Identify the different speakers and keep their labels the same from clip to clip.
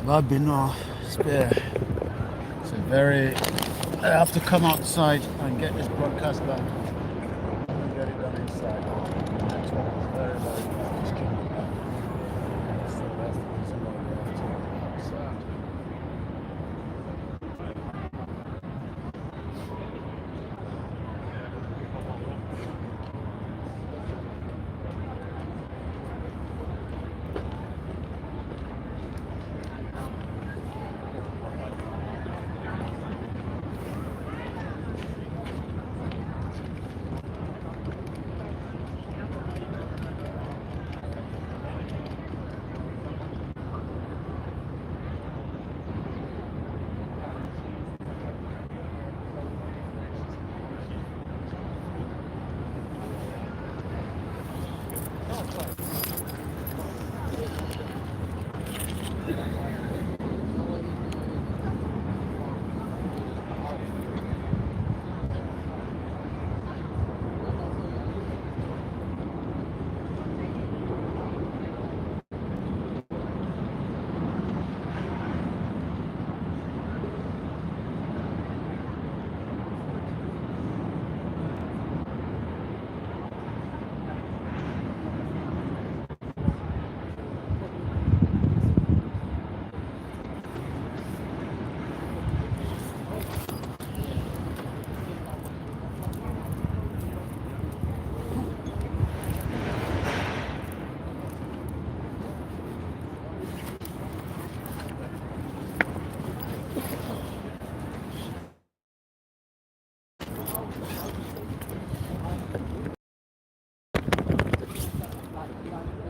Speaker 1: Babino, spare. It's a very. I have to come outside and get this broadcast done. And get it done inside. The network is very, very bad. That's the best reason why we have to come outside.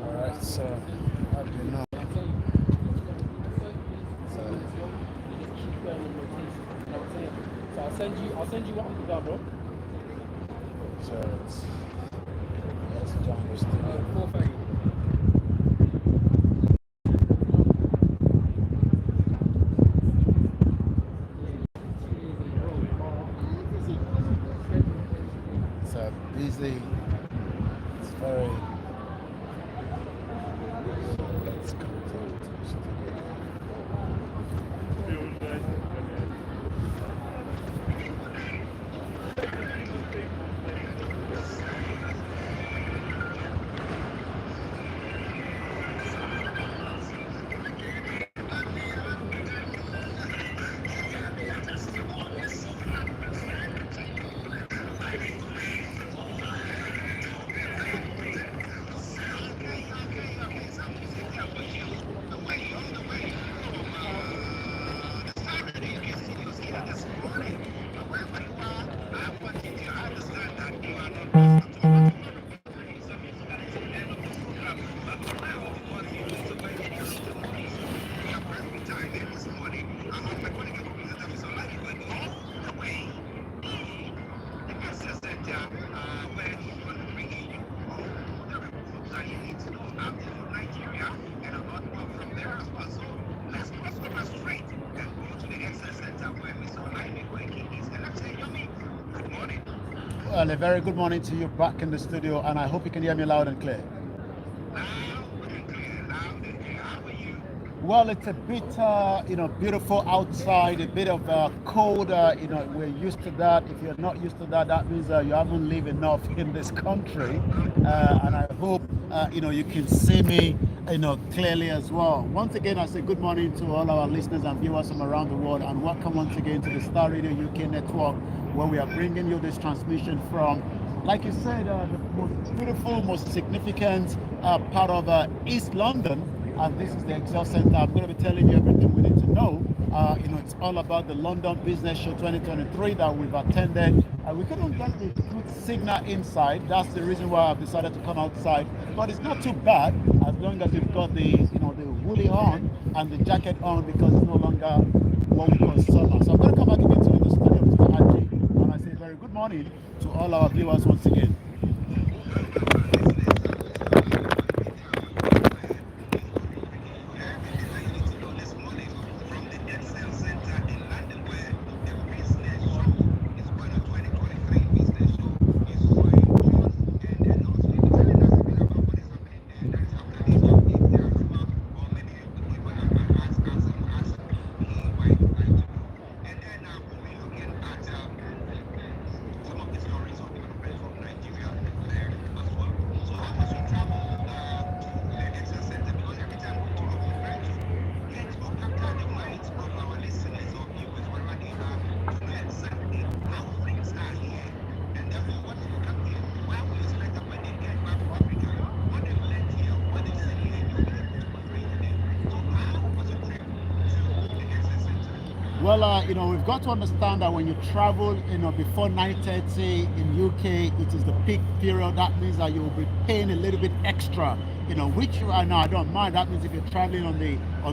Speaker 1: Alright, so Babino.
Speaker 2: So I'll send you what I'm doing, bro.
Speaker 1: So let's jump this thing.
Speaker 2: 4:30.
Speaker 1: It's busy. It's very. Let's come to the studio. Well, a very good morning to you back in the studio, and I hope you can hear me loud and clear. Well, it's a bit, beautiful outside, a bit of cold. We're used to that. If you're not used to that, that means you haven't lived enough in this country. And I hope, you can see me, clearly as well. Once again, I say good morning to all our listeners and viewers from around the world, and welcome once again to the Star Radio UK network, where we are bringing you this transmission from like you said, the most beautiful, most significant part of East London, and this is the Excel Center. I'm going to be telling you everything we need to know. It's all about the London Business Show 2023 that we've attended. We couldn't get the good signal inside. That's the reason why I've decided to come outside. But it's not too bad as long as you've got the woolly on and the jacket on, because it's no longer what we call summer. So I'm going to come back again to the studio, Mr. Haji, and I say very good morning to all our viewers once again. Well, we've got to understand that when you travel, before 9:30 in UK, it is the peak period. That means that you will be paying a little bit extra, which right now I don't mind. That means if you're traveling on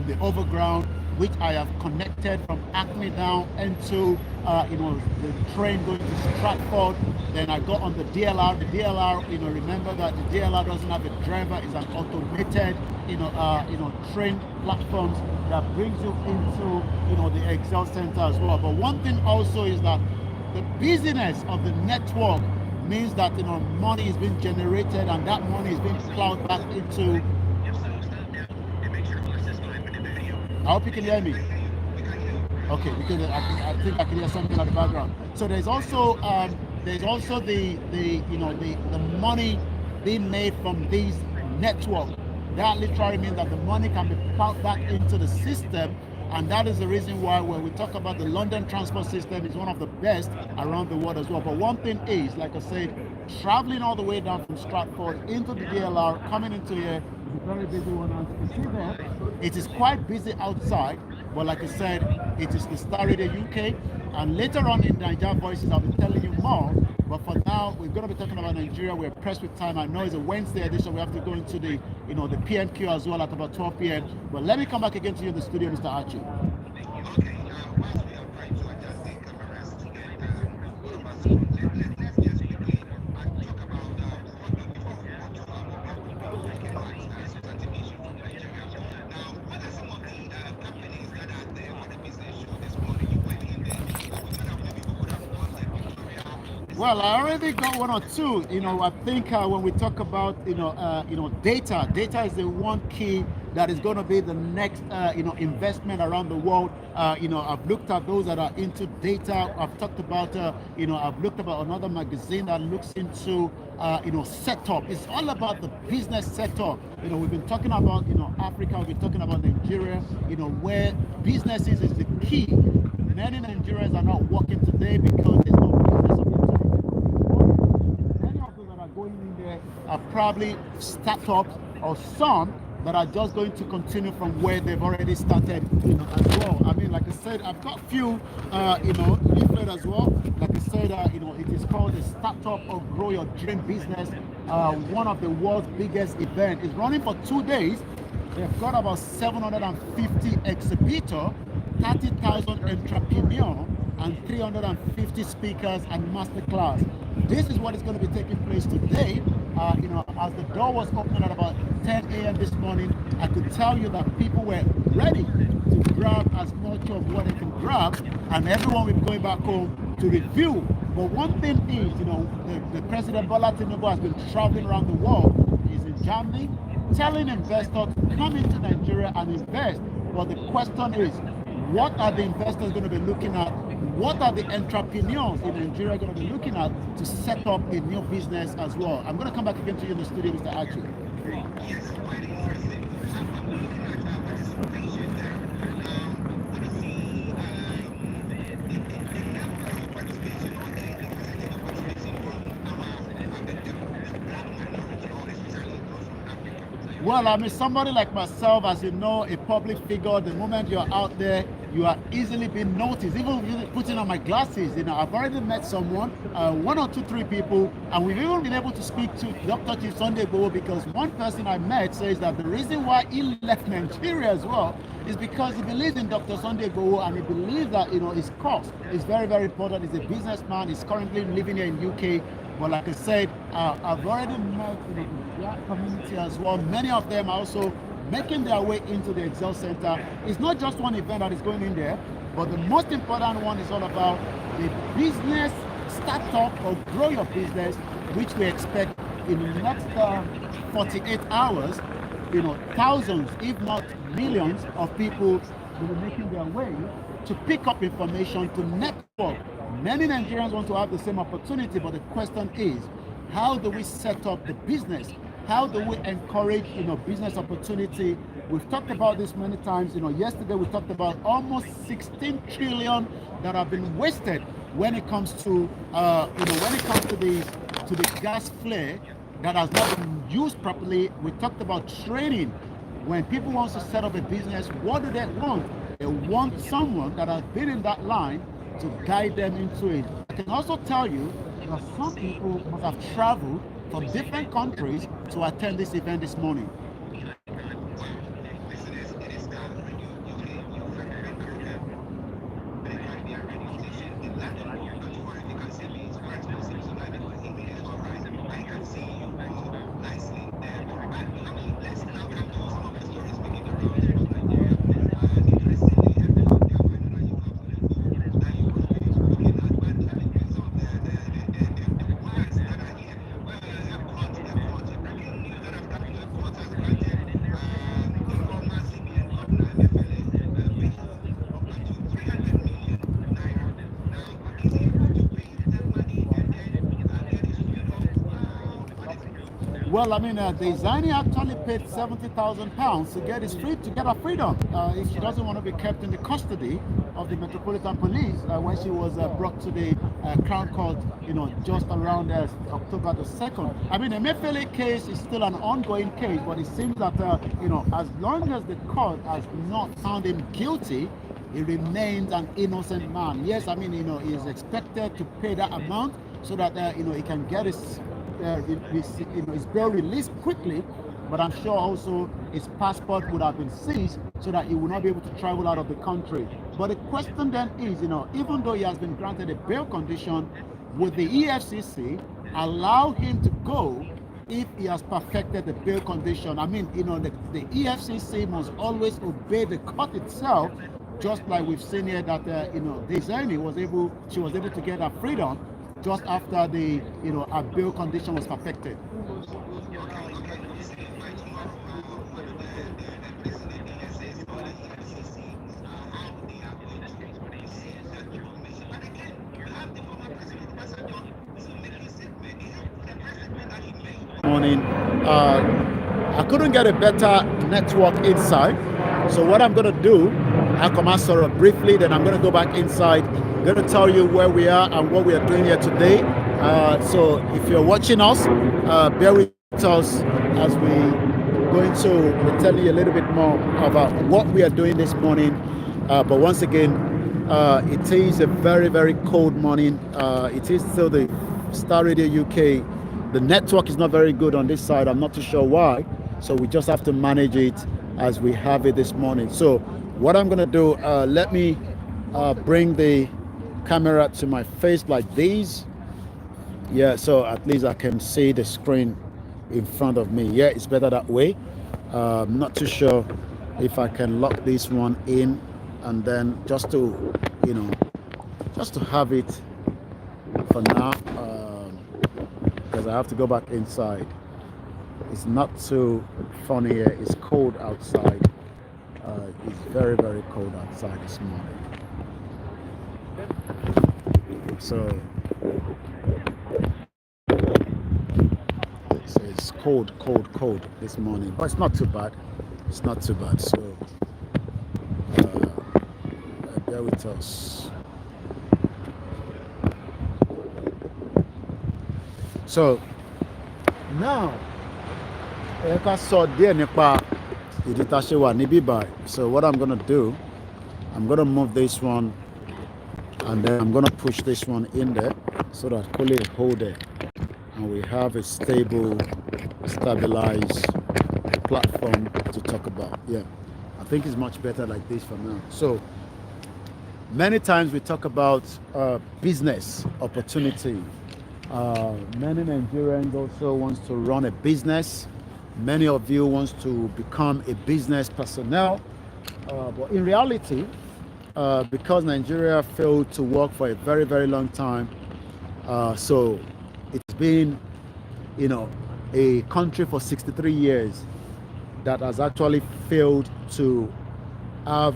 Speaker 1: the overground, which I have connected from Acme down into, the train going to Stratford. Then I got on the DLR. The DLR, remember that the DLR doesn't have a driver. It's an automated, train platforms that brings you into, the Excel Center as well. But one thing also is that the busyness of the network means that, money is being generated, and that money is being plowed back into. I hope you can hear me. Okay, because I think I can hear something in the background. So there's also the money being made from these networks. That literally means that the money can be plowed back into the system, and that is the reason why when we talk about the London transport system, is one of the best around the world as well. But one thing is, like I said, traveling all the way down from Stratford into the DLR, coming into here, it's a very busy one. As you can see there, it is quite busy outside, but like I said, it is the Star Radio UK, and later on in Niger Voices, I'll be telling you more. But for now, we're going to be talking about Nigeria. We're pressed with time. I know it's a Wednesday edition. We have to go into the PMQ as well at about 12 p.m. But let me come back again to you in the studio, Mr. Archie. Okay, whilst we are trying to adjust the cameras to get all of us on, let's just quickly talk about before we go to what recognize as certification from Nigeria. Now, what are some of the companies that are there for the business show this morning? You went in there. We thought that maybe we would have wanted Victoria. Well, I already got one or two. I think when we talk about data is the one key that is going to be the next investment around the world. I've looked at those that are into data. I've talked about I've looked about another magazine that looks into setup. It's all about the business sector. We've been talking about Africa. We've been talking about Nigeria. Where businesses is the key. Many Nigerians are not working today because there's no business opportunity. Many of those that are going in there are probably startups, or some that are just going to continue from where they've already started, as well. I mean, like I said, I've got a few, leaflet as well. Like I said, it is called the Startup or Grow Your Dream Business. One of the world's biggest events. It's running for 2 days. They've got about 750 exhibitors, 30,000 entrepreneurs, and 350 speakers and masterclass. This is what is going to be taking place today. As the door was opened at about 10 a.m. this morning, I could tell you that people were ready to grab as much of what they can grab, and everyone will be going back home to review. But one thing is, the President Bola Tinubu has been traveling around the world. He's in Germany, telling investors to come into Nigeria and invest. But the question is, what are the investors going to be looking at? What are the entrepreneurs in Nigeria going to be looking at to set up a new business as well? I'm going to come back again to you in the studio, Mr. Archie. Yes, quite interesting. I'm looking at participation there. What is the numbers of participation or the percentage of participation from our Well, I mean, somebody like myself, as you know, a public figure, the moment you're out there, you are easily being noticed. Even putting on my glasses, I've already met someone, one or two, three people, and we've even been able to speak to Dr. Chief Sunday Igboho, because one person I met says that the reason why he left Nigeria as well is because he believes in Dr. Sunday Igboho, and he believes that, his cause is very, very important. He's a businessman. He's currently living here in UK. But like I said, I've already met the Black community as well. Many of them are also making their way into the Ezcel Center. It's not just one event that is going in there, but the most important one is all about the business startup or grow your business, which we expect in the next 48 hours. Thousands, if not millions, of people will be making their way to pick up information, to network. Many Nigerians want to have the same opportunity, but the question is, how do we set up the business? How do we encourage, business opportunity? We've talked about this many times. Yesterday we talked about almost 16 trillion that have been wasted when it comes to, the gas flare that has not been used properly. We talked about training. When people want to set up a business, what do they want? They want someone that has been in that line to guide them into it. I can also tell you that some people must have traveled from different countries to attend this event this morning. Well, I mean, the Zani actually paid £70,000 to get her freedom. If she doesn't want to be kept in the custody of the Metropolitan Police when she was brought to the Crown Court, just around October the 2nd. I mean, the Emefiele case is still an ongoing case, but it seems that, as long as the court has not found him guilty, he remains an innocent man. Yes, I mean, he is expected to pay that amount so that, he can get his bail released quickly, but I'm sure also his passport would have been seized so that he would not be able to travel out of the country. But the question then is, even though he has been granted a bail condition, would the EFCC allow him to go if he has perfected the bail condition? I mean, the EFCC must always obey the court itself, just like we've seen here that, Dezeni was able to get her freedom just after the our bail condition was perfected. Morning. I couldn't get a better network inside, so what I'm going to do, I'll come out sort of briefly, then I'm going to go back inside. I'm going to tell you where we are and what we are doing here today. So if you're watching us, bear with us as we going to be telling you a little bit more about what we are doing this morning. But once again, it is a very, very cold morning. It is still the Star Radio UK. The network is not very good on this side. I'm not too sure why. So we just have to manage it as we have it this morning. So what I'm going to do, let me bring the camera to my face like this. Yeah, so at least I can see the screen in front of me. Yeah, it's better that way. I'm not too sure if I can lock this one in, and then just to have it for now, because I have to go back inside. It's not too funny here. It's cold outside. It's very, very cold outside this morning. So it's cold this morning. But it's not too bad. It's not too bad. So bear with us. So now ẹ ká sọ díẹ̀ nípa ìdí tá a ṣe wà níbí báyìí. So what I'm gonna do, I'm gonna move this one and then I'm gonna push this one in there so that kó lè hold it and we have a stable, stabilized platform to talk about. Yeah, I think it's much better like this for now. So many times we talk about business opportunity. Many Nigerians also wants to run a business. Many of you wants to become a business personnel. But in reality, because Nigeria failed to work for a very, very long time, so it's been, a country for 63 years that has actually failed to have,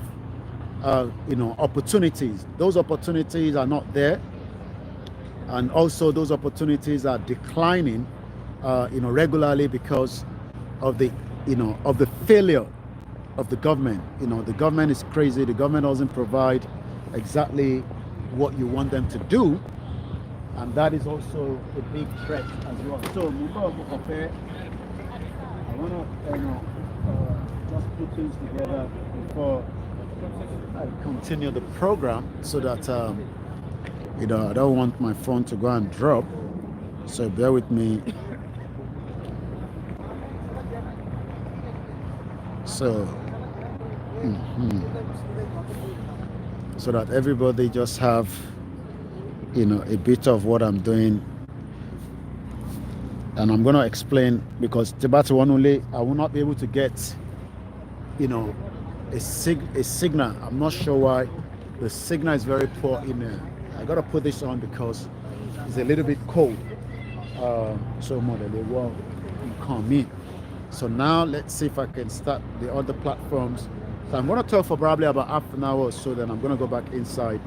Speaker 1: opportunities. Those opportunities are not there, and also those opportunities are declining, regularly because of the, of the failure of the government. The government is crazy. The government doesn't provide exactly what you want them to do, and that is also a big threat as well. So I want to just put things together before I continue the program, so that I don't want my phone to go and drop. So bear with me. So so that everybody just have a bit of what I'm doing, and I'm going to explain, because Tibati one only I will not be able to get a signal. I'm not sure why the signal is very poor in there. I got to put this on because it's a little bit cold. So more than they will come in. So now let's see if I can start the other platforms. So I'm going to talk for probably about half an hour or so, then I'm going to go back inside,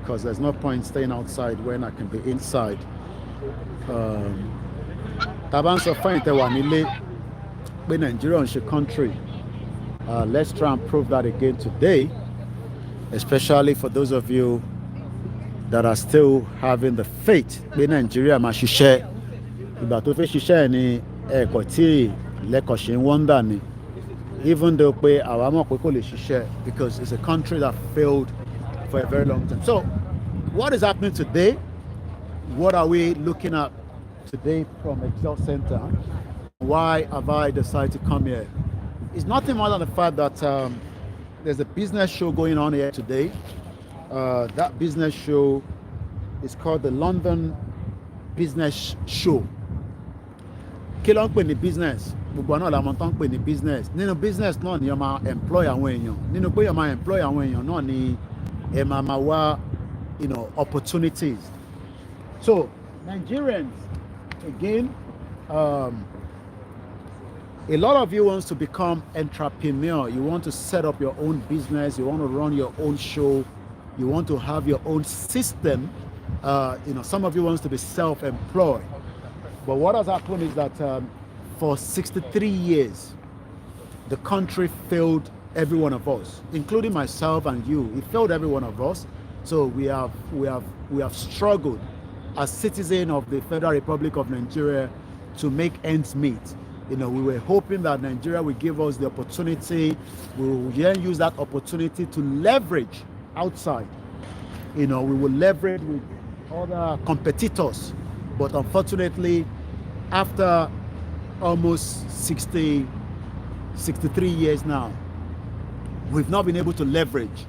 Speaker 1: because there's no point staying outside when I can be inside. Taban so fine te wa nílé pé Nigeria is a country. Let's try and prove that again today, especially for those of you that are still having the faith pé Nigeria máa ṣiṣẹ́. Ìgbà tó fẹ́ ṣiṣẹ́ ni ẹ̀kọ́ tí lẹ́kọ̀ọ́ ṣe ń wọ́ndà ni, even though pé àwa mọ̀ pé kò lè ṣiṣẹ́, because it's a country that failed for a very long time. So what is happening today? What are we looking at today from Ezcel Center? Why have I decided to come here? It's nothing more than the fact that there's a business show going on here today. That business show is called the London Business Show. Kí ló ń pè ní business? Gbogbo náà làwọn tó ń pè ní business. Nínú business náà ni ẹ máa employ àwọn èèyàn. Nínú pé ẹ máa employ àwọn èèyàn náà ni ẹ máa wá, opportunities. So Nigerians, again, a lot of you wants to become entrepreneur. You want to set up your own business. You want to run your own show. You want to have your own system. Some of you wants to be self-employed. But what has happened is that for 63 years, the country failed every one of us, including myself and you. It failed every one of us. So we have struggled as citizens of the Federal Republic of Nigeria to make ends meet. We were hoping that Nigeria will give us the opportunity. We will then use that opportunity to leverage outside. We will leverage with other competitors. But unfortunately, after almost 63 years now, we've not been able to leverage.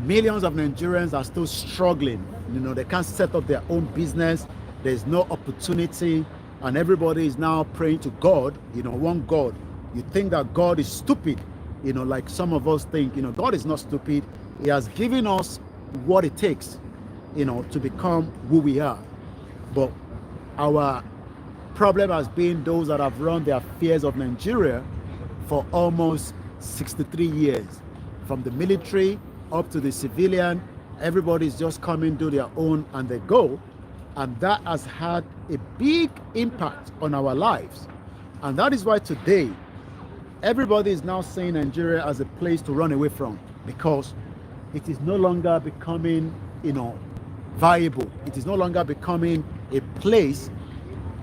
Speaker 1: Millions of Nigerians are still struggling. They can't set up their own business. There's no opportunity, and everybody is now praying to God. One God. You think that God is stupid, like some of us think. God is not stupid. He has given us what it takes, to become who we are. But our problem has been those that have run their affairs of Nigeria for almost 63 years, from the military up to the civilian. Everybody's just coming, do their own, and they go. And that has had a big impact on our lives. And that is why today, everybody is now saying Nigeria as a place to run away from, because it is no longer becoming, viable. It is no longer becoming a place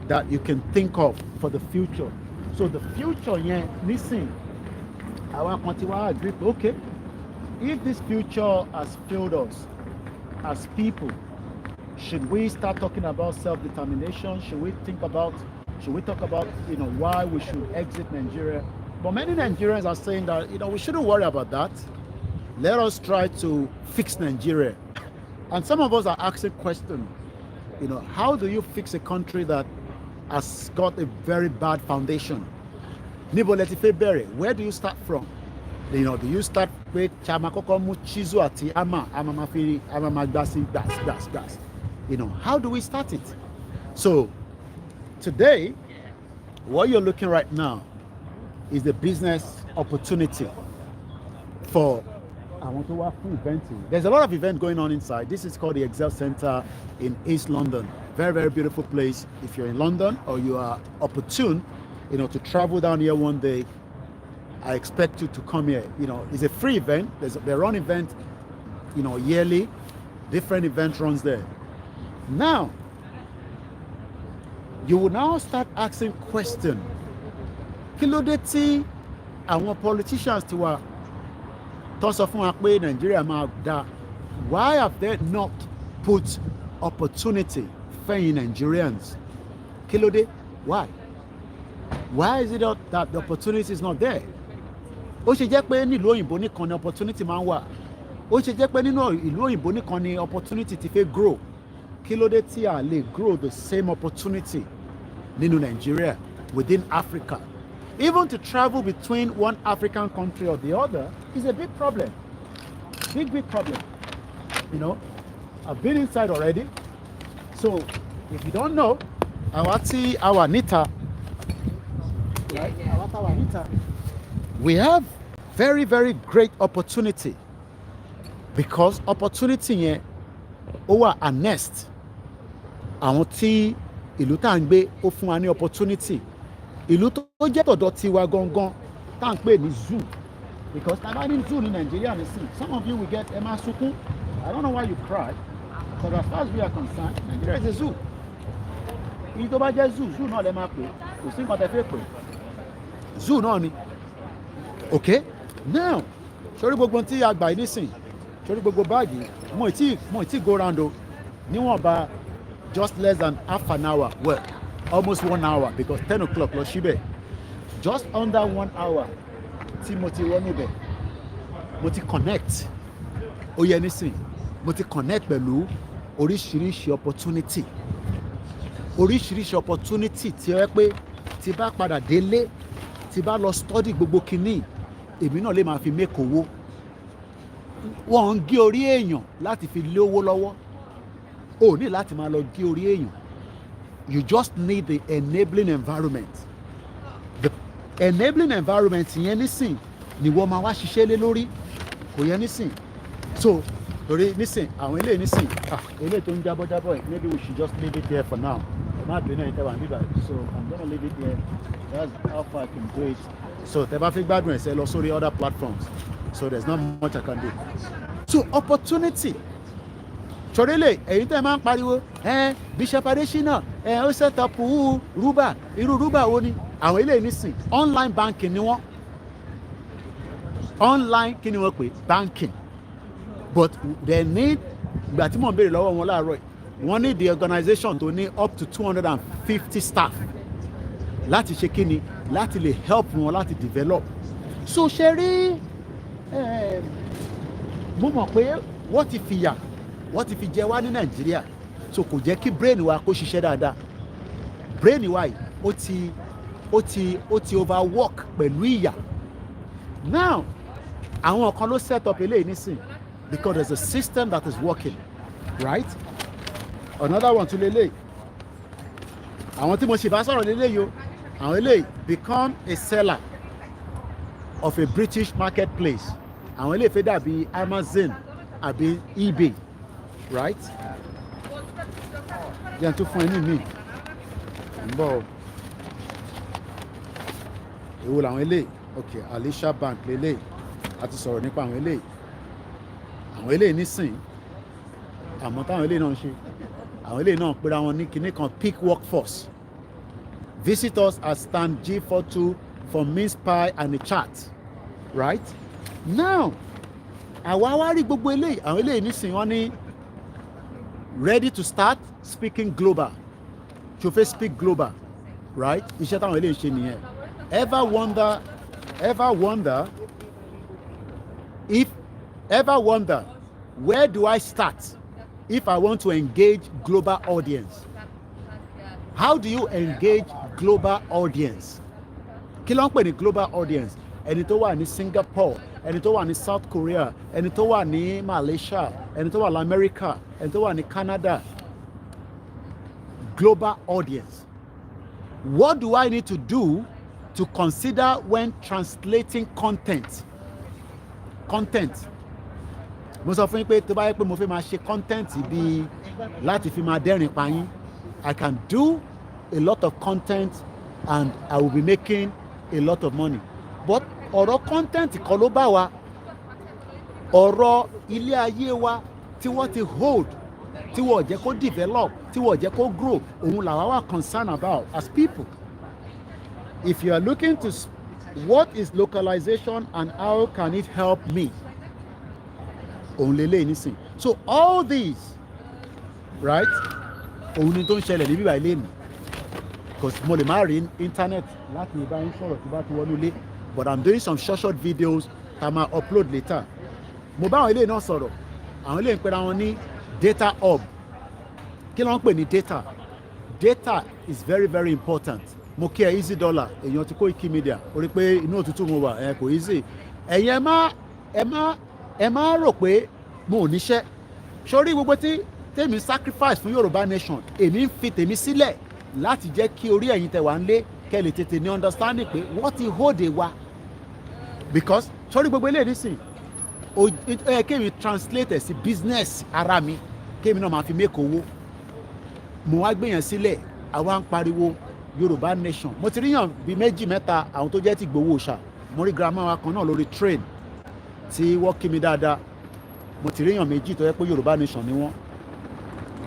Speaker 1: that you can think of for the future. So the future yẹn nísìn àwa kan ti wá agree pé okay, if this future has failed us as people, should we start talking about self-determination? Should we talk about, why we should exit Nigeria? But many Nigerians are saying that, we shouldn't worry about that. Let us try to fix Nigeria. And some of us are asking questions, how do you fix a country that has got a very bad foundation? Níbo lẹ ti fẹ́ bẹ̀rẹ̀? Where do you start from? Do you start with chamakoko mu chizu àti ama gas? How do we start it? So today, what you're looking right now is the business opportunity for I want to work for eventing. There's a lot of events going on inside. This is called the Ezcel Center in East London. Very, very beautiful place. If you're in London or you are opportune, to travel down here one day, I expect you to come here. It's a free event. They run event, yearly. Different event runs there. Now, you will now start asking questions. Kí ló dé tí àwọn politicians ti wà tó sọ fún wa pé Nigeria máa dá? Why have they not put opportunity fẹ́yìn Nigerians? Kí ló dé? Why? Why is it that the opportunity is not there? Ó ṣe jẹ́ pé nílùú òyìnbó nìkan ni opportunity máa ń wà. Ó ṣe jẹ́ pé nínú ìlú òyìnbó nìkan ni opportunity ti fẹ́ grow. Kí ló dé tí a lè grow the same opportunity nínú Nigeria, within Africa? Even to travel between one African country or the other is a big problem. Big problem. I've been inside already. So if you don't know, our Nita, right? Our Nita, we have very, very great opportunity, because opportunity yẹn ó wà honest. Àwọn tí ìlú tá ń gbé ó fún wa ní opportunity. Ìlú tó jẹ́ tọ̀dọ̀ tiwa gangan tá ń pè ní zoo, because tàbá ní zoo ní Nigeria nìsín, some of you will get ẹ máa sunkún. I don't know why you cry, but as far as we are concerned, Nigeria is a zoo. Ìyí tó bá jẹ́ zoo náà lẹ máa pè, kò sí nǹkan tẹ́ fẹ́ pè. Zoo náà ni. Okay, now sórí gbogbo tí a gbà yìí nísìn, sórí gbogbo báàgì, mo ì tí go round o, níwọ̀nba just less than half an hour, well, almost 1 hour, because 10 o'clock lọ síbẹ̀, just under 1 hour tí mo ti wọnú bẹ̀, mo ti connect, ó yẹ nísìn, mo ti connect pẹ̀lú oríṣiríṣi opportunity tí ó yẹ pé tí bá padà délé, tí bá lọ study gbogbo kìíní, èmi náà lè máa fi make owó. Wọ́n ń gé orí èèyàn láti fi lé owó lọ́wọ́. O ní láti máa lọ gé orí èèyàn. You just need the enabling environment. The enabling environment yẹn nísìn ni wọ́n máa wá ṣiṣẹ́ lé lórí. Kò yẹ nísìn. So torí nísìn àwọn eléyìí nísìn, eléyìí tó ń jábọ́ yìí, maybe we should just leave it there for now. So I'm gonna leave it there. That's how far I can do it. So tẹ́ bá fi gbádùn ẹ̀sẹ̀ lọ sórí other platforms. So there's not much I can do. So opportunity. Ṣòrélè èyí tẹ́ máa ń pariwo Bishop Adesina ó set up rúbà, irú rúbà wo ni? Àwọn eléyìí nísìn online banking ni wọ́n. Online kí ni wọ́n pè? Banking. But they need, ìgbà tí mò ń béèrè lọ́wọ́ wọn láàárọ̀ yìí, wọ́n need the organization tó ní up to 250 staff láti ṣe kí ni, láti lè help wọn láti develop. So ṣe rí mo mọ̀ pé wọ́n ti fi jẹ wá ní Nàìjíríà, so kò jẹ́ kí brain wa kó ṣiṣẹ́ dáadáa. Brain wa yìí ó ti overwork pẹ̀lú ìyà. Now àwọn kan ló set up eléyìí nísìn, because there's a system that is working, right? Another one tún lélẹ̀, àwọn tí mo ṣe bá sọ̀rọ̀ lélẹ̀ yìí, àwọn eléyìí become a seller of a British marketplace. Àwọn eléyìí fẹ́ dàbí Amazon àbí eBay, right? Yẹn tún fún ẹni mi ń bọ̀ èwo làwọn eléyìí. Okay, Alicia Bank lélẹ̀, a ti sọ̀rọ̀ nípa àwọn eléyìí nísìn. Àmọ́ táwọn eléyìí náà ń ṣe, àwọn eléyìí náà pera wọn ní kinní kan peak workforce. Visit us at stand G42 for mince pie and a chat, right? Now, àwa wá rí gbogbo eléyìí, àwọn eléyìí nísìnyí wọ́n ní ready to start speaking global. To face speak global, right? Iṣẹ́ táwọn eléyìí ṣe nìyẹn. Ever wonder where do I start if I want to engage global audience? How do you engage global audience? Kí ló ń pè ní global audience? Ẹni tó wà ní Singapore, ẹni tó wà ní South Korea, ẹni tó wà ní Malaysia, ẹni tó wà ní America, ẹni tó wà ní Canada. Global audience. What do I need to do to consider when translating content? Mo sọ fún yín pé tó bá yẹ pé mo fẹ́ máa ṣe content bíi láti fi máa dẹ́rìn pa yín, I can do a lot of content and I will be making a lot of money. But ọ̀rọ̀ content kọ́ ló bá wa, ọ̀rọ̀ ilé ayé wa tí wọ́n ti hold, tí wọ́n jẹ́ kó develop, tí wọ́n jẹ́ kó grow, òun làwa wà concerned about as people. If you are looking to what is localization and how can it help me? Òun lélẹ́yìn nísìn. So all these, right? Òun ni tó ń ṣẹlẹ̀ níbí báyìí lẹ́nu. Because mo lè má rí internet láti lè bá yín sọ̀rọ̀ tí bá ti wọnú ilé, but I'm doing some short videos that I might upload later. Mo bá àwọn ilé náà sọ̀rọ̀, àwọn ilé ń pera wọn ní data hub. Kí ló ń pè ní data? Data is very very important. Mo kí ẹ easy dollar, èèyàn ti Koikimedia, orí pé inú òtútù mo wà, kò easy. Ẹ̀yin ẹ má rò pé mo ò níṣẹ́. Sórí gbogbo tèmi sacrifice fún Yorùbá nation, èmi ń fi tèmi sílẹ̀ láti jẹ́ kí orí ẹ̀yin tẹ́ wà ń lé kẹ́ lè tètè ní understanding pé wọ́n ti hóde wa. Because sórí gbogbo eléyìí nísìn, kémi translate ẹ̀ sí business ara mi, kémi náà máa fi make owó. Mo wá gbé yẹn sílẹ̀, àwa ń pariwo Yorùbá nation. Mo ti ríyàn bíi méjì mẹ́ta àwọn tó jẹ́ ti gbowó ṣá. Mo rí grandma wa kan náà lórí train tí wọ́n kí mi dáadáa. Mo ti ríyàn méjì tó yẹ pé Yorùbá nation ni wọ́n.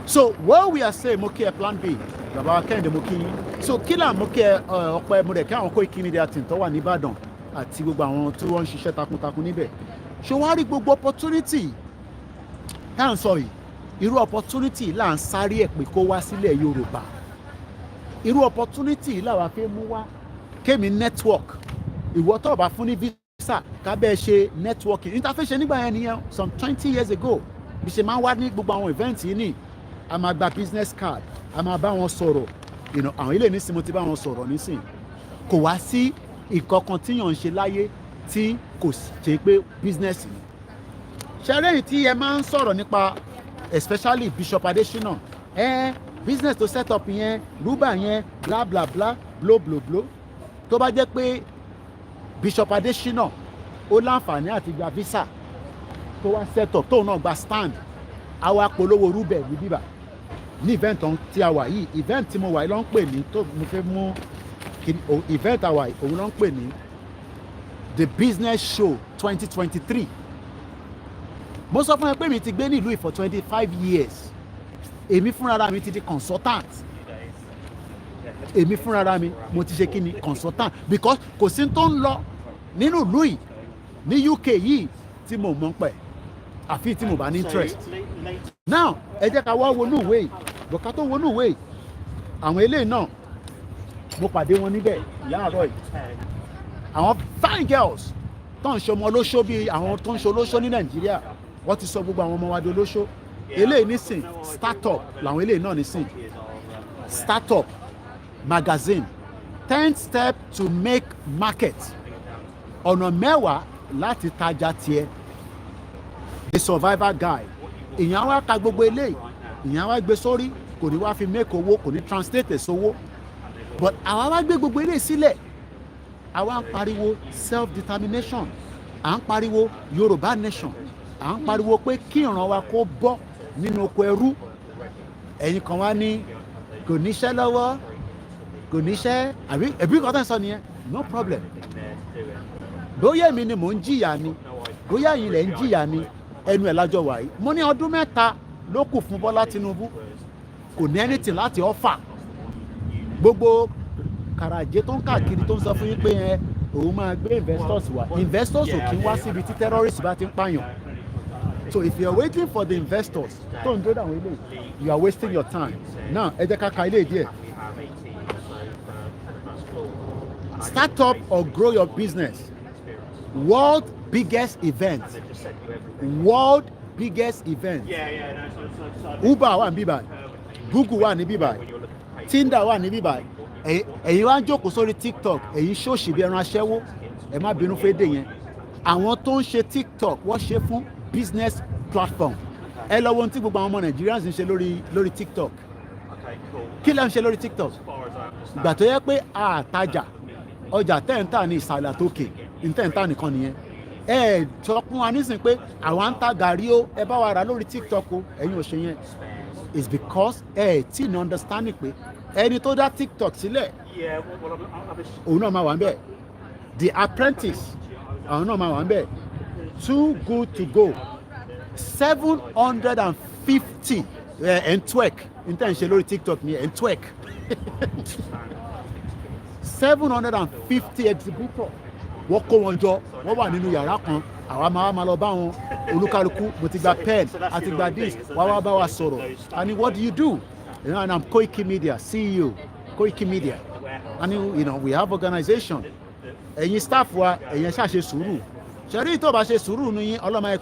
Speaker 1: So what we are saying, mo kí ẹ plan B, bàbá Kẹ́hìndé mo kí yín. So kí là mo kí ẹ ọpẹ́ mo rẹ̀ kí àwọn Koikimedia team tó wà ní Ìbàdàn àti gbogbo àwọn tí wọ́n ń ṣiṣẹ́ takuntakun níbẹ̀. Ṣé wọ́n á rí gbogbo opportunity tá à ń sọ yìí? Irú opportunity là ń sáré ẹ̀ pé kó wá sílẹ̀ Yorùbá. Irú opportunity làwa fẹ́ mú wá kémi network. Ìwọ tó bá fún ní visa kábẹ́ ṣe networking. Interface ṣe nígbà yẹn nìyẹn some 20 years ago. Bí ṣe máa ń wá ní gbogbo àwọn event yìí ni a máa gba business card, a máa bá wọn sọ̀rọ̀. Àwọn ilé nísìn mo ti bá wọn sọ̀rọ̀ nísìn. Kò wá sí ìkọ̀kan tíyàn ń ṣe láyé tí kò ṣe pé business ni. Ṣẹ́rẹ́ yìí tí ẹ máa ń sọ̀rọ̀ nípa especially Bishop Adesina, business to set up yẹn, rúbà yẹn, bla bla bla, blo blo blo. Tó bá jẹ́ pé Bishop Adesina ó láǹfààní àti gba visa tó wá set up tóun náà gba stand, àwa polówó rúbẹ̀ ní bíbà ní event tí a wà yìí. Event tí mo wà yìí ló ń pè ní tó mo fẹ́ mú event àwa yìí òun ló ń pè ní the business show 2023. Mo sọ fún ẹ pé mi ti gbé ní ìlú yìí for 25 years. Èmi fúnra mi ti di consultant. Èmi fúnra mi mo ti ṣe kí ni consultant because kò sí tó ń lọ nínú ìlú yìí ní UK yìí tí mo mọ̀ pẹ̀ àfi tí mo bá ní interest. Now ẹ jẹ́ ká wá wọnú ìwé yìí, bọ̀ ká tó wọnú ìwé yìí àwọn eléyìí náà mo pàdé wọn níbẹ̀ láàárọ̀ yìí. Àwọn fine girls tó ń ṣọmọ olóṣó bíi àwọn tó ń ṣe olóṣó ní Nàìjíríà wọ́n ti sọ gbogbo àwọn ọmọ wa di olóṣó. Eléyìí nísìn startup làwọn eléyìí náà nísìn startup magazine 10 steps to make market, ọ̀nà 10 láti tajà tiẹ̀, the survivor guide. Ìyẹn wá ka gbogbo eléyìí, ìyẹn wá gbé sórí, kò ní wá fi make owó, kò ní translate sówó, but àwa wá gbé gbogbo eléyìí sílẹ̀. Àwa ń pariwo self determination, à ń pariwo Yorùbá nation, à ń pariwo pé kí ìran wa kó bọ́ nínú oko ẹrú. Ẹ̀yin kan wá ní kò níṣẹ́ lọ́wọ́, kò níṣẹ́, àbí ẹ̀bí kan tẹ́ sọ nìyẹn, no problem. Bóyá èmi ni mò ń jìyà ni, bóyá ẹ̀yin lẹ̀ ń jìyà ni, ẹnu ẹ̀ lájọ wà yìí. Mo ní ọdún 3 ló kù fún Bọ́lá Tinubu, kò ní anything láti offer. Gbogbo kàràjé tó ń káàkiri tó ń sọ fún yín pé òun máa gbé investors wá investors ò kí ń wá síbi tí terrorists bá ti ń pààyàn. So if you are waiting for the investors tó ń dúró dàwọn ilé you are wasting your time. Now ẹ jẹ́ ká ka ilé díẹ̀. Start up or grow your business. World biggest event. World biggest event. Uber wà ní bíbá, Google wà ní bíbá, Tinder wà ní bíbá. Ẹ̀yin wá ń jókòó sórí TikTok, ẹ̀yin ṣòṣì bí ẹran aṣẹ́wó. Ẹ má bínú fún èdè yẹn. Àwọn tó ń ṣe TikTok wọ́n ṣe fún business platform. Ẹ lọ wo ohun tí gbogbo àwọn ọmọ Nigerians ń ṣe lórí TikTok. Kí lẹ́ ń ṣe lórí TikTok? Ìgbà tó yẹ pé àtajà ọjà tẹ́ǹtà ní ìsàlẹ̀ àtòkè ìtẹ́ǹtà nìkan nìyẹn. Ẹ sọ fún wa nísìnyí pé àwa ń ta gàrí o ẹ bá wa rà lórí TikTok o ẹ̀yin ò ṣe yẹn. It's because tí ní understanding pé ẹni tó dá TikTok sílẹ̀ òun náà máa wà ń bẹ̀. The Apprentice àwọn náà máa wà ń bẹ̀. Too good to go 750 and twerk intention lórí TikTok ni and twerk 750 exhibitor wọ́n kó wọn jọ wọ́n wà nínú yàrá kan àwa máa lọ bá wọn olúkálukú mo ti gba pen àti gba this wá bá wa sọ̀rọ̀ and what do you do? You know, and I'm Koikimedia CEO Koikimedia and we have organization ẹ̀yin staff wa ẹ̀yin ṣàṣe sùúrù ṣẹ̀rí tó bá ṣe sùúrù ní yín ọlọ́mọ ẹ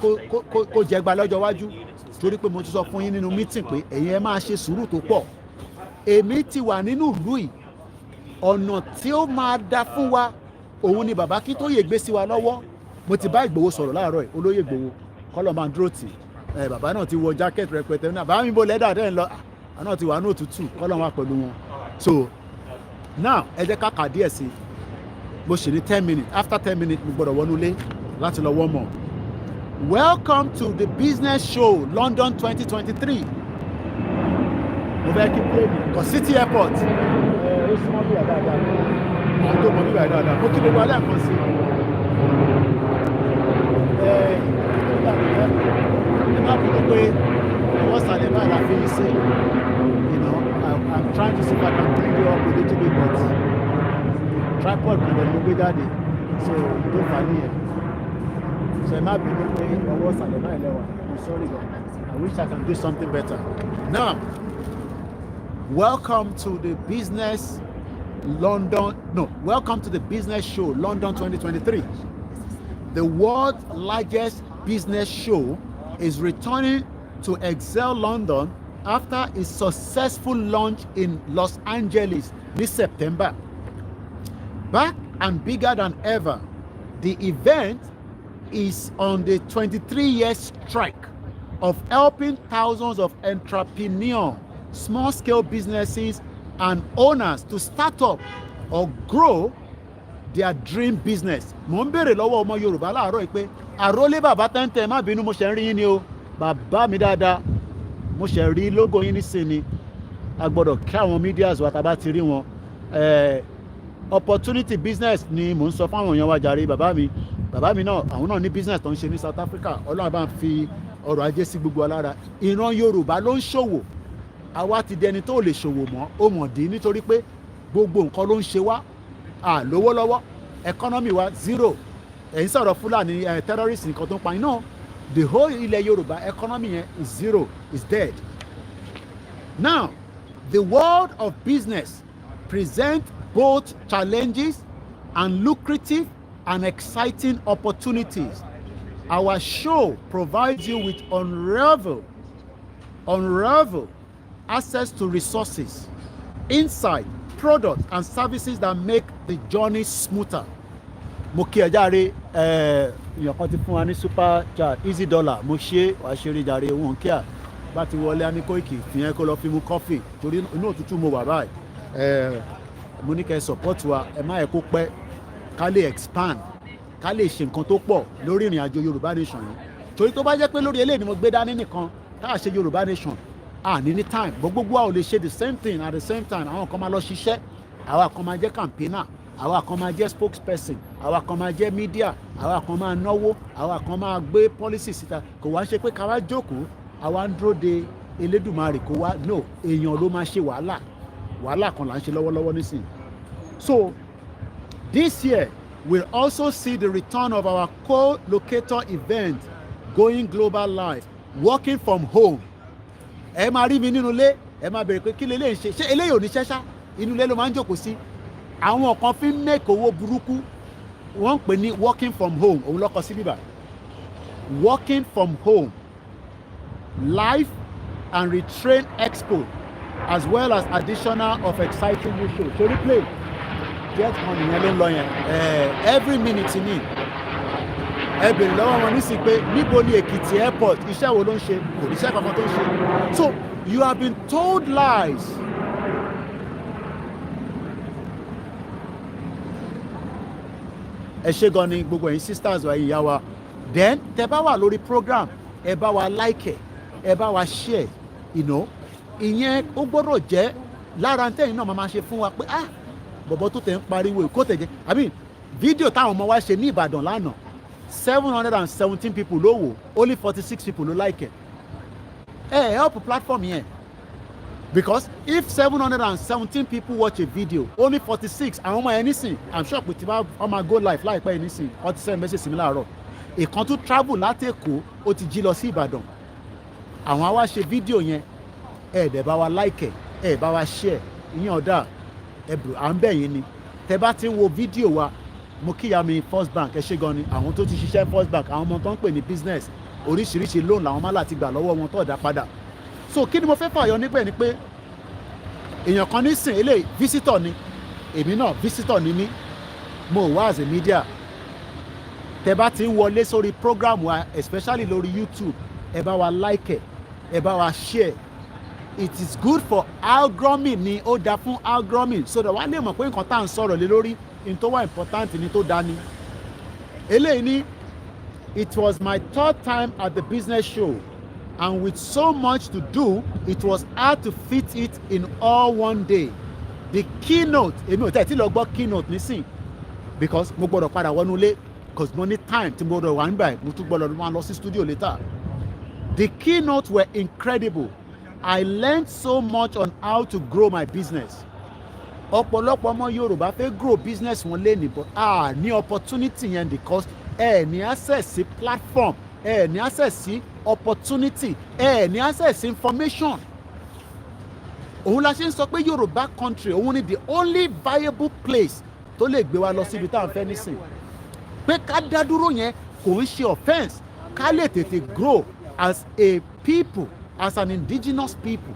Speaker 1: kó jẹgba lọ́jọ́ wájú torí pé mo ti sọ fún yín nínú meeting pé ẹ̀yin ẹ máa ṣe sùúrù tó pọ̀. Èmi ti wà nínú ìlú yìí ọ̀nà tí ó máa da fún wa òun ni bàbá kí tó yè gbé sí wa lọ́wọ́. Mo ti bá Ìgbòho sọ̀rọ̀ láàárọ̀ olóyè Ìgbòho kọ́lọ̀ máa dúró tì bàbá náà ti wọ jacket rẹpẹtẹ náà bàbá mi bó lẹ́dà dẹ́n lọ àná ti wà ní òtútù kọ́lọ̀ wà pẹ̀lú wọn. So now ẹ jẹ́ ká kà díẹ̀ sí mo ṣe ní 10 minutes after 10 minutes mo gbọ́dọ̀ wọnú ilé láti lọ wọ́n mọ̀. Welcome to the business show London 2023. Mo fẹ́ kí plane kọ City Airport. Ó súnmọ́ bí àdáadáa àwọn tó mọ̀ bí àdáadáa mo kí lè wà lẹ́ẹ̀kan sí. Ẹ má bínú pé ọwọ́ sàlẹ̀ báyìí la fi ṣe. I'm trying to see if I can bring you up a little bit but tripod kan lè ló gbé jáde so tó fà nìyẹn. So ẹ má bínú pé ọwọ́ sàlẹ̀ báyìí lẹ́wà. I'm sorry God. I wish I can do something better. Now, welcome to the business show London 2023. The world's largest business show is returning to Ezcel London after its successful launch in Los Angeles this September. Back and bigger than ever, the event is on the 23-year strike of helping thousands of entrepreneurs, small-scale businesses, and owners to start up or grow their dream business. Mo ń béèrè lọ́wọ́ ọmọ Yorùbá láàárọ̀ yìí pé àrólé bàbá tẹ́ntẹ́ má bínú mo ṣe ń rí yín ni o bàbá mi dáadáa mo ṣe rí lógo yín nísìnyí a gbọ́dọ̀ kí àwọn medias wa tá a bá ti rí wọn. Opportunity business ni mò ń sọ fáwọn èèyàn wa jàre bàbá mi náà àwọn náà ní business tó ń ṣe ní South Africa Ọlọ́run bá ń fi ọrọ̀ ajé sí gbogbo alára. Ìran Yorùbá ló ń ṣòwò àwa ti dẹni tó lè ṣòwò mọ́ ó mọ̀ dín nítorí pé gbogbo nǹkan ló ń ṣe wá lówó lọ́wọ́ economy wa zero. Ẹ̀yin sọ̀rọ̀ Fúlàní terrorist nǹkan tó ń pa iná the whole ilẹ̀ Yorùbá economy yẹn is zero, is dead. Now the world of business presents both challenges and lucrative and exciting opportunities. Our show provides you with unrivaled access to resources, insight, products, and services that make the journey smoother. Mo kí ẹ jàre èèyàn kan ti fún wa ní super chat easy dollar mo ṣe wàá ṣeré jàre wọn kí à bá ti wọlé ní Koiki fìyẹn kó lọ fi mu coffee torí inú òtútù mo wà báyìí mo ní kẹ́ support wa ẹ má yẹ kó pẹ́ ká lè expand ká lè ṣe nǹkan tó pọ̀ lórí ìrìn àjò Yorùbá nation yìí torí tó bá jẹ́ pé lórí eléyìí ni mo gbé dání nìkan ká ṣe Yorùbá nation ní time gbogbo wa ò lè ṣe the same thing at the same time àwọn kan máa lọ ṣiṣẹ́ àwa kan máa jẹ́ campaigner àwa kan máa jẹ́ spokesperson àwa kan máa jẹ́ media àwa kan máa náwó àwa kan máa gbé policy síta kò wá ṣe pé ká wá jókòó àwa ń dúró de Elédùmarè kó wá no èèyàn ló máa ṣe wàhálà kan là ń ṣe lọ́wọ́lọ́wọ́ nísìnyí So this year we'll also see the return of our co-locator event going global live, working from home. Ẹ máa rí mi nínú ilé, ẹ máa bèrè pé kí lélẹ́yìn ṣe, ṣé eléyìí ò ní ṣẹ́ṣá, inú ilé ló máa ń jókòó sí. Àwọn kan fi ń make owó burúkú, wọ́n ń pè ní working from home, òun lọ́kọ sí bíbá. Working from home, live and retrain expo, as well as additional of exciting new shows. So replay, get money yẹn ló ń lọ yẹn, every minute ni. Ẹ bèrè lọ́wọ́ wọn nísìnyí pé níbo ni Èkìtì airport, iṣẹ́ wo ló ń ṣe, kò ní iṣẹ́ kankan tó ń ṣe. So you have been told lies. Ẹ ṣé gan ni gbogbo ẹ̀yin sisters wa ìyá wa. Then tẹ́ bá wà lórí program, ẹ bá wa like ẹ bá wa share, you know, ìyẹn ó gbọ́dọ̀ jẹ́ lára tẹ́yìn náà máa ṣe fún wa pé bọ̀bọ̀ tó tẹ̀ ń pariwo kó tẹ̀ jẹ́. I mean fídíò táwọn ọmọ wa ṣe ní Ìbàdàn lánàá 717 people ló wò, only 46 people ló like help platform yẹn, because if 717 people watch a video, only 46 àwọn ọmọ yẹn nísìn, I'm sure pé tí bá ọmọ go live láìpẹ́ yìí nísìn wọ́n ti send message sí mi láàárọ̀. Ìkan tún travel láti Èkó ó ti jí lọ sí Ìbàdàn, àwọn á wá ṣe fídíò yẹn, dẹ̀ bá wa like bá wa share, ìyẹn ọ̀dà à ń bẹ̀ yín ni. Tẹ́ bá ti ń wo fídíò wa, mo kíyà mi First Bank, ẹ ṣé gan ni, àwọn tó ti ṣiṣẹ́ First Bank, àwọn ọmọ tó ń pè ní business, oríṣiríṣi loan làwọn máa láti gbà lọ́wọ́ wọn tó dá padà. So kí ni mo fẹ́ fàyọ níbẹ̀ ni pé èèyàn kan nísìn eléyìí visitor ni, èmi náà visitor ni mí, mo wá as a media. Tẹ́ bá ti ń wọlé sórí program wa, especially lórí YouTube, ẹ bá wa like ẹ bá wa share. It is good for algorithm ni, ó dá fún algorithm, so that wàá lè mọ̀ pé nǹkan tá à ń sọ̀rọ̀ lé lórí in tó wà important ni tó dání. Eléyìí ni, it was my third time at the business show, and with so much to do, it was hard to fit it in all one day. The keynote, èmi ò tẹ̀ tí lọ gbọ́ keynote nísìn, because mo gbọ́dọ̀ padà wọnú ilé, because mo ní time tí mo gbọ́dọ̀ wà níbẹ̀, mo tún gbọ́dọ̀ máa lọ sí studio later. The keynotes were incredible. I learned so much on how to grow my business. Ọ̀pọ̀lọpọ̀ ọmọ Yorùbá fẹ́ grow business wọn lé ní, but ní opportunity yẹn, because ní access sí platform, ní access sí opportunity, ní access sí information. Òun la ṣe ń sọ pé Yorùbá country òun ni the only viable place tó lè gbé wa lọ síbi tá à ń fẹ́ nísìn. Pé ká dá dúró yẹn kò ń ṣe offence, ká lè tètè grow as a people, as an indigenous people.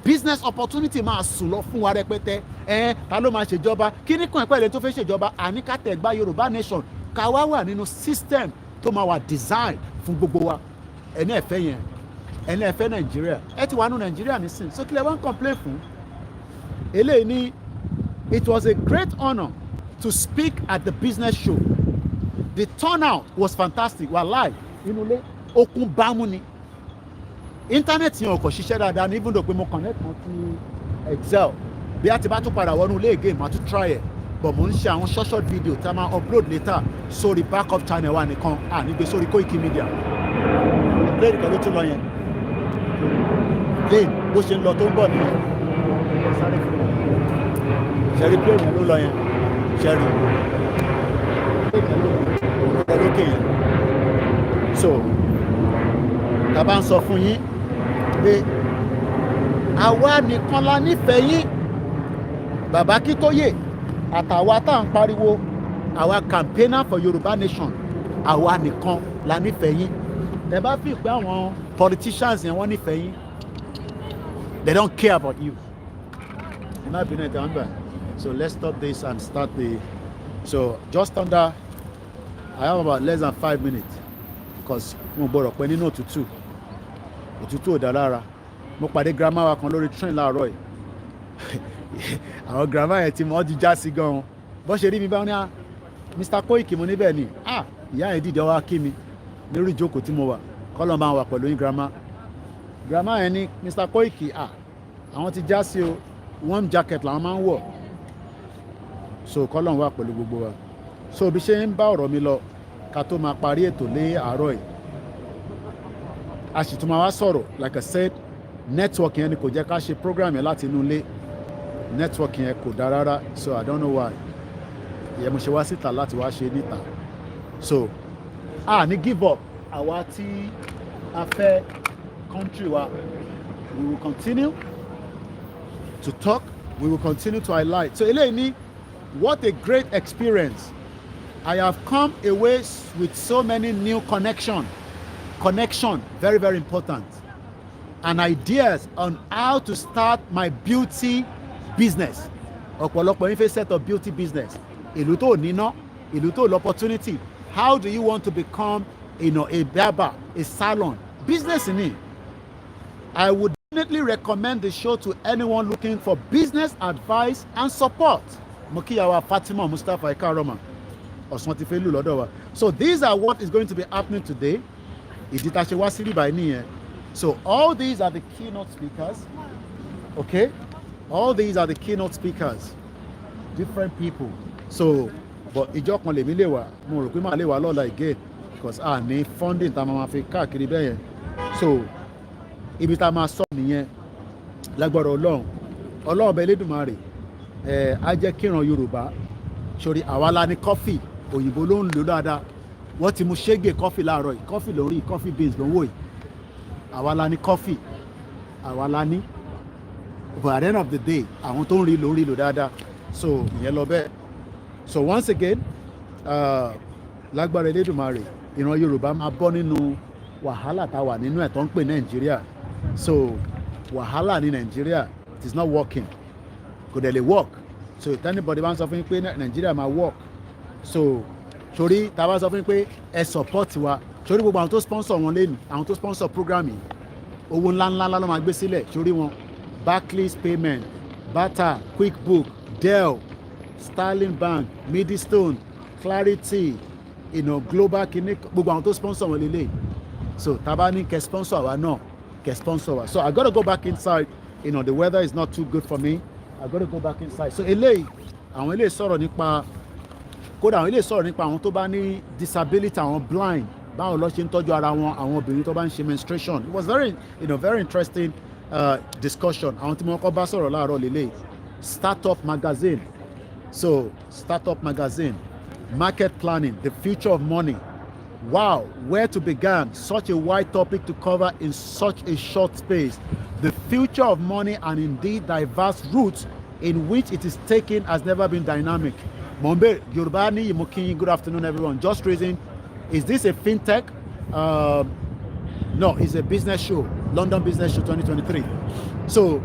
Speaker 1: Business opportunity máa sùn lọ fún wa rẹpẹtẹ. Ta ló máa ṣèjọba, kí ní kàn pẹ̀lẹ́ tó fẹ́ ṣèjọba, àní ká tẹ̀ gba Yorùbá nation, ká wá wà nínú system tó máa wà design fún gbogbo wa. Ẹni ẹ̀fẹ́ yẹn, ẹni ẹ̀fẹ́ Nàìjíríà, ẹ ti wà nù Nàìjíríà nísìn, so kí lẹ wá ń complain fún. Eléyìí ni, it was a great honour to speak at the business show. The turnout was fantastic. Wàláì inú ilé okun bámú ni. Internet yẹn ò kò ṣiṣẹ́ dáadáa ní, even though pé mo connect mọ́ sí Ezcel. Bí a ti bá tún padà wọnú ilé again, màá tún try ẹ̀. But mo ń ṣe àwọn short video tí a máa upload later sórí backup channel wa nìkan, nígbè sórí Koikimedia. Plane kan ló tún lọ yẹn. Plane bó ṣe ń lọ tó ń bọ̀ nìyẹn. Ṣẹ́rí plane yẹn ló lọ yẹn. Ṣẹ́rí. Plane yẹn ló lókè yẹn. So, tá bá ń sọ fún yín pé àwa nìkan la nífẹ̀ẹ́ yín, Bàbá Kítóyè àtàwa tá à ń pariwo àwa campaigner for Yorùbá nation, àwa nìkan la nífẹ̀ẹ́ yín. Tẹ́ bá fi pé àwọn politicians yẹn wọ́n nífẹ̀ẹ́ yín, they don't care about you. So let's stop this and start the, so just under, I have about less than 5 minutes, because mo gbọ́dọ̀ pẹ́ nínú òtútù ò dá lára. Mo pàdé grandma wa kan lórí train láàárọ̀ yìí. Àwọn grandma yẹn tí wọ́n ti já sí gan-an, bó ṣe rí mi bá ní Mr. Koiki, mo níbẹ̀ ni, ìyá yẹn dìde wá kí mi lórí ìjókòó tí mo wà, kọ́lọ́ máa wà pẹ̀lú yín grandma. Grandma yẹn ní Mr. Koiki, àwọn ti já sí o, warm jacket làwọn máa ń wọ̀, so kọ́lọ́ wà pẹ̀lú gbogbo wa. So bí ṣe ń bá ọ̀rọ̀ mi lọ ká tó máa parí ètò lé àárọ̀ yìí, a sì tún máa wá sọ̀rọ̀, like I said, network yẹn ni kò jẹ́ ká ṣe program yẹn láti inú ilé. network yẹn kò dáa rárá, so I don't know why. Ìyẹn mo ṣe wá síta láti wá ṣe níta. So ní give up àwa tí a fẹ́ country wa, we will continue to talk, we will continue to highlight. So eléyìí ni, what a great experience. I have come away with so many new connection, very, very important, and ideas on how to start my beauty business. Ọ̀pọ̀lọpọ̀ yín fẹ́ set up beauty business. Ìlú tó níná, ìlú tó l'opportunity. How do you want to become, a barber, a salon? Business in it. I would definitely recommend the show to anyone looking for business advice and support. Mo kí ìyá wa Fatima Mustapha Ikaroma. So these are what is going to be happening today. So all these are the keynote speakers. Okay? All these are the keynote speakers. Different people. So, but ìjọ kan lèmi lè wà, mo rò pé màá lè wà lọ́la again, because ní funding tá a máa fi káàkiri bẹ́ẹ̀ yẹn. So ibi tá a máa sọ nìyẹn lágbára Ọlọ́run ọba Elédùmarè á jẹ́ kíran Yorùbá sórí àwa la ní coffee, òyìnbó ló ń lò dáadáa, wọ́n ti mú ṣége coffee láàárọ̀ yìí, coffee lórí coffee beans ló ń wò yìí, àwa la ní coffee, àwa la ní, but at the end of the day àwọn tó ń rí lò dáadáa. So ìyẹn lọ bẹ́ẹ̀. So once again, lágbára Elédùmarè, ìran Yorùbá máa bọ́ nínú wàhálà tá a wà nínú ẹ̀ tó ń pè Nàìjíríà. So wàhálà ní Nàìjíríà, it is not working, kò dẹ̀ lè work. So if anybody bá ń sọ fún yín pé Nàìjíríà máa work, so torí tá a bá sọ fún yín pé ẹ support wa, torí gbogbo àwọn tó sponsor wọn lẹ́nu, àwọn tó sponsor program yìí, owó ńláńlá ló máa gbé sílẹ̀, torí wọn Barclays Payment, Bata, QuickBook, Dell, Sterling Bank, Midstone, Clarity, Global Clinic, gbogbo àwọn tó sponsor wọn lélẹ̀. So taba ní kẹ́ sponsor àwa náà, kẹ́ sponsor wa. So I gotta go back inside. The weather is not too good for me. I gotta go back inside. So àwọn eléyìí sọ̀rọ̀ nípa, kódà àwọn eléyìí sọ̀rọ̀ nípa àwọn tó bá ní disability, àwọn blind, báwo ló ṣe ń tọ́jú ara wọn, àwọn obìnrin tó bá ń ṣe menstruation. It was very, very interesting discussion. Àwọn tí mo kọ́ bá sọ̀rọ̀ láàárọ̀ lélẹ̀. Startup magazine. So startup magazine, market planning, the future of money. Wow, where to begin? Such a wide topic to cover in such a short space. The future of money and indeed diverse routes in which it is taken has never been dynamic. Mombe, Yorùbá ní Imokin, good afternoon everyone. Just raising, is this a fintech? No, it's a business show, London Business Show 2023. So,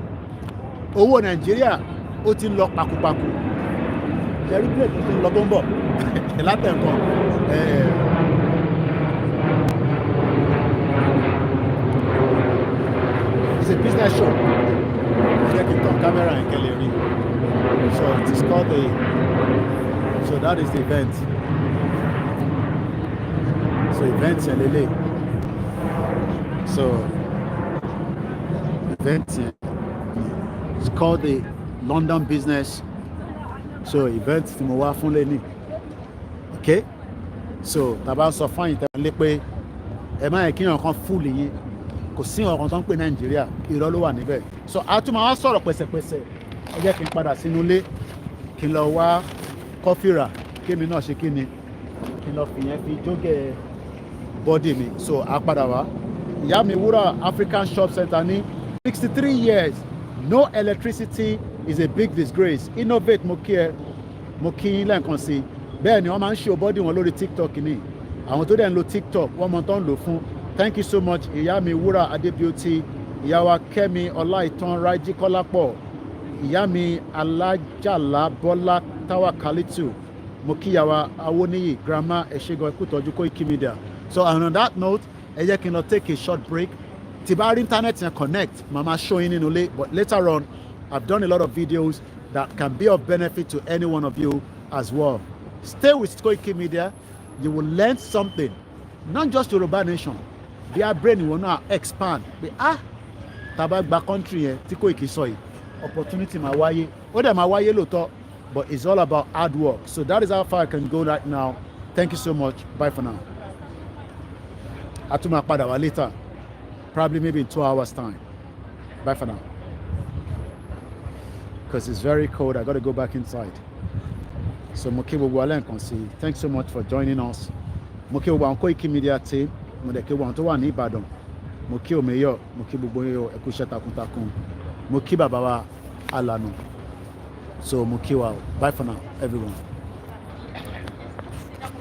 Speaker 1: owó Nàìjíríà ó ti ń lọ pàkúpàkú. Jerry plate tó ń lọ tó ń bọ̀. Látẹ̀kọ̀. It's a business show. Check it on camera and gallery. So it is called so that is the event. So events in LA. So events, it's called the London Business. So events tí mo wá fún lẹ́ni. Okay? So tàbá sọ fún ìtàn lé pé ẹ má yẹ kí èèyàn kan fúlì yín, kò sí ọ̀kan tó ń pè Nàìjíríà, irọ́ ló wà níbẹ̀. So a tún máa sọ̀rọ̀ pẹ̀sẹ̀pẹ̀sẹ̀, ẹ jẹ́ kí n padà sínú ilé, kí n lọ wá kọfí rà, kémi náà ṣe kí ni, kí n lọ fìyẹn fi jógẹ̀ bọ́dì mi. So a padà wá. Ìyá mi Wúrà African Shop Center ní 63 years, no electricity is a big disgrace. Innovate mo kí yín lẹ́ẹ̀kan sí. Bẹ́ẹ̀ ni wọ́n máa ń ṣe bọ́dì wọn lórí TikTok ní. Àwọn tó dẹ̀ ń lo TikTok wọ́n mọ tó ń lò fún. Thank you so much, ìyá mi Wúrà Adébíọ́tì, ìyá wa Kẹ́mi Ọláìtàn Rájí Kọ́lápọ̀, ìyá mi Alájàlá Bọ́lá Táwàkálítù, mo kí ìyá wa Awóníyì Grandma Ẹ̀ṣẹ́gun Ẹ̀kútọ́jú Koikimedia. So on that note, ẹ jẹ́ kí n lọ take a short break. Tí bá rí internet yẹn connect, màmá show yín nínú ilé, but later on, I've done a lot of videos that can be of benefit to any one of you as well. Stay with Koikimedia. You will learn something, not just Yoruba Nation. Their brain will now expand. Tàbá gba country yẹn tí Koiki sọ yìí, opportunity máa wáyé. Ó dẹ̀ máa wáyé lóòótọ́, but it's all about hard work. So that is how far I can go right now. Thank you so much. Bye for now. A tún máa padà wá later, probably maybe in 2 hours time. Bye for now. because it's very cold. I got to go back inside. So mo kí gbogbo alẹ́ nǹkan sí. Thanks so much for joining us. Mo kí gbogbo àwọn Koikimedia team. Mo dẹ̀ kí gbogbo àwọn tó wà ní Ìbàdàn. Mo kí Omeyo. Mo kí gbogbo yín ẹ kú iṣẹ́ takuntakun. Mo kí bàbá wa Alanu. So mo kí wa. Bye for now, everyone.